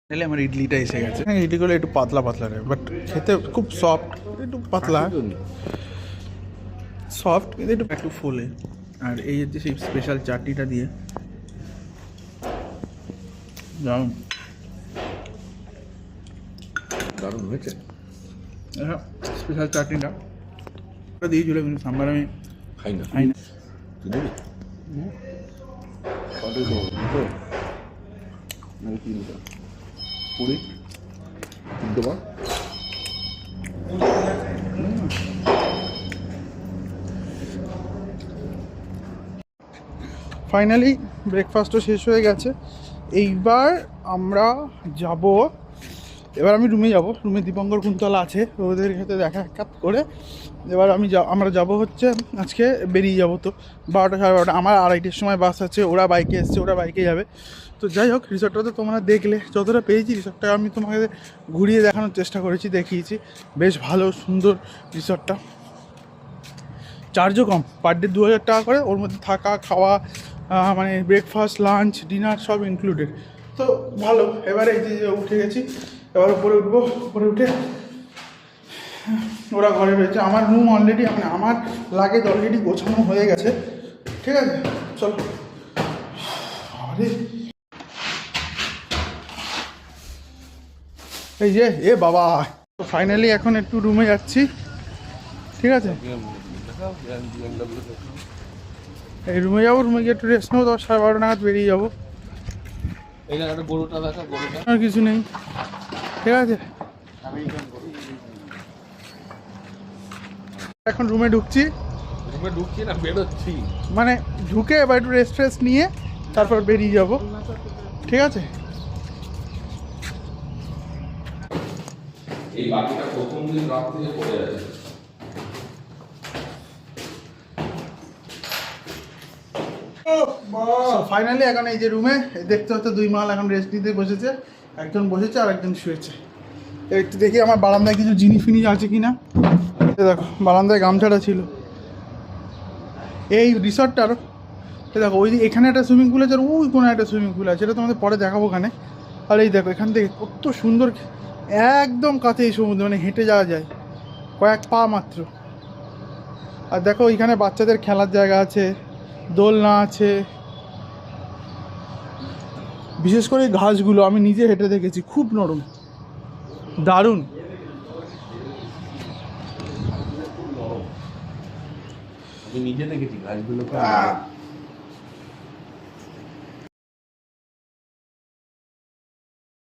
তাহলে আমার ইডলিটা এসে গেছে। হ্যাঁ, ইডলিগুলো একটু পাতলা পাতলা রে, বাট খেতে খুব সফট, একটু পাতলা সফট কিন্তু একটু একটু ফুলে। আর এই হচ্ছে সেই স্পেশাল চাটনিটা দিয়ে দারুণ হয়েছে। স্পেশাল চাটনিটা দিয়েছিল, কিন্তু সাম্বার আমি খাই না। খাই না। তুই দিবি? কত দেবো? দুটো নাকি তিনটা? 20? তিনটে বার? ফাইনালি ব্রেকফাস্টও শেষ হয়ে গেছে। এইবার আমরা যাব, এবার আমি রুমে যাব। রুমে দীপঙ্কর কুন্তলা আছে, ওদের সাথে দেখা সাক্ষাৎ করে এবার আমরা যাব হচ্ছে আজকে বেরিয়ে যাব। তো 12টা 12:30, আমার 2:30-এর সময় বাস আছে। ওরা বাইকে এসছে, ওরা বাইকে যাবে। তো যাই হোক, রিসর্টটা তো তোমরা দেখলে, যতটা পেয়েছি রিসর্টটা আমি তোমাকে ঘুরিয়ে দেখানোর চেষ্টা করেছি, দেখিয়েছি। বেশ ভালো সুন্দর রিসর্টটা। চার্জও কম, পার ডে 2000 টাকা করে। ওর মধ্যে থাকা খাওয়া মানে ব্রেকফাস্ট লাঞ্চ ডিনার সব ইনক্লুডেড। তো ভালো। এবারে এই যে উঠে গেছি, এবার উপরে উঠবো। উপরে উঠে ওরা ঘরে রয়েছে। আমার রুম অলরেডি, মানে আমার লাগেজ অলরেডি গোছানো হয়ে গেছে। ঠিক আছে, চলো। আরে এই যে বাবা, তো ফাইনালি এখন একটু রুমে যাচ্ছি। ঠিক আছে, এই রুমে যাবো। রুমে গিয়ে একটু রেস্ট নেবো, 10 সাড়ে 12 নাগাদ বেরিয়ে যাবো। আর কিছু নেই। ঠিক আছে, এখন রুমে ঢুকছি। না বেরোচ্ছি, মানে ঢুকে এবার একটু রেস্ট ফ্রেস্ট নিয়ে তারপর বেরিয়ে যাব। ঠিক আছে, এই বাকিটা প্রথম দিন রাত থেকে পড়ে আছে। ফাইনালি এখন এই যে রুমে দেখতে হতো 2 মাল এখন রেস্ট নিতে বসেছে। একজন বসেছে আর একজন শুয়েছে। একটু দেখি আমার বারান্দায় কিছু জিনিস ফিনিস আছে কিনা। দেখো, বারান্দায় গামছাটা ছিল। এই রিসর্টটার দেখো, ওই এখানে একটা সুইমিং পুল আছে, আর ওই কোনো একটা সুইমিং পুল আছে, এটা তোমাদের পরে দেখাবো ওখানে। আর এই দেখো, এখান থেকে কত সুন্দর, একদম কাছেই সমুদ্র, মানে হেঁটে যাওয়া যায় কয়েক পা মাত্র। আর দেখো এখানে বাচ্চাদের খেলার জায়গা আছে, দোলনা আছে। বিশেষ করে এই ঘাসগুলো আমি নিজে হেঁটে দেখেছি, খুব নরম, দারুণ। আমি নিজে দেখেছি গাছগুলো।